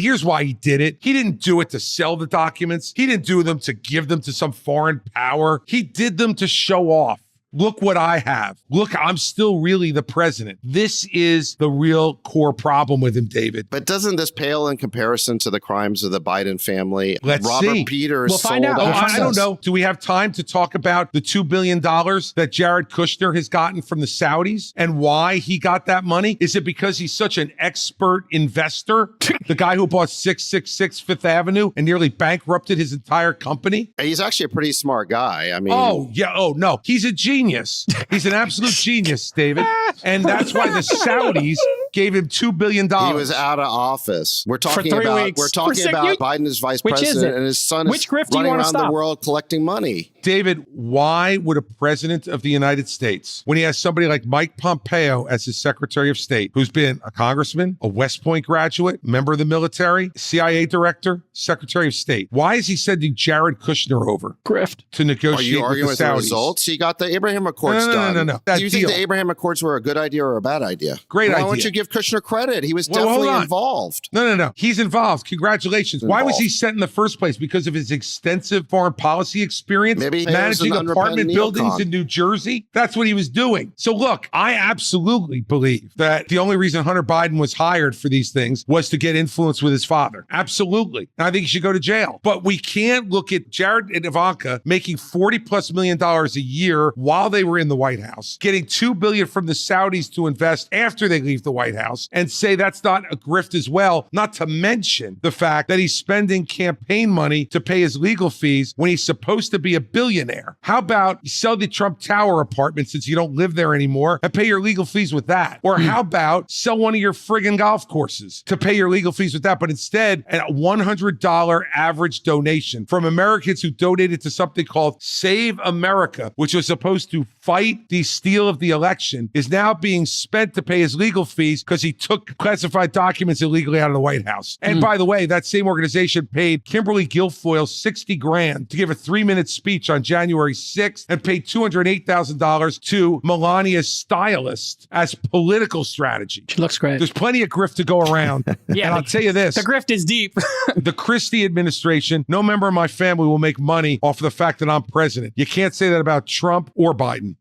Here's why he did it. He didn't do it to sell the documents. He didn't do them to give them to some foreign power. He did them to show off. Look what I have. Look, I'm still really the president. This is the real core problem with him, David. But doesn't this pale in comparison to the crimes of the Biden family? Let's Robert see. Peters We'll find sold out. I don't know. Do we have time to talk about the $2 billion that Jared Kushner has gotten from the Saudis and why he got that money? Is it because he's such an expert investor? The guy who bought 666 Fifth Avenue and nearly bankrupted his entire company? He's actually a pretty smart guy. I mean, no. He's a genius. He's an absolute genius, David. And that's why the Saudis gave him $2 billion. He was out of office. We're talking about Biden as vice president and his son is running around the world collecting money. David, why would a president of the United States, when he has somebody like Mike Pompeo as his Secretary of State, who's been a congressman, a West Point graduate, member of the military, CIA director, Secretary of State, why is he sending Jared Kushner over? Grift. To negotiate Are you arguing with the with Saudis? the results? He got the Abraham Accords done. No. Do you think the Abraham Accords were a good idea or a bad idea? Great idea. Why don't you give Kushner credit? He was definitely involved. No. He's involved. Congratulations. Why was he sent in the first place? Because of his extensive foreign policy experience? Maybe managing apartment buildings in New Jersey? That's what he was doing. So look, I absolutely believe that the only reason Hunter Biden was hired for these things was to get influence with his father. Absolutely. And I think he should go to jail. But we can't look at Jared and Ivanka making $40+ million a year while they were in the White House, getting $2 billion from the Saudis to invest after they leave the White House, and say that's not a grift as well, not to mention the fact that he's spending campaign money to pay his legal fees when he's supposed to be a billionaire. How about you sell the Trump Tower apartment since you don't live there anymore and pay your legal fees with that? Or how about sell one of your friggin' golf courses to pay your legal fees with that, but instead a $100 average donation from Americans who donated to something called Save America, which was supposed to fight the steal of the election, is now being spent to pay his legal fees because he took classified documents illegally out of the White House. And by the way, that same organization paid Kimberly Guilfoyle $60,000 to give a 3-minute speech on January 6th and paid $208,000 to Melania's stylist as political strategy. She looks great. There's plenty of grift to go around. Yeah, and I'll tell you this. The grift is deep. The Christie administration, no member of my family will make money off of the fact that I'm president. You can't say that about Trump or Biden.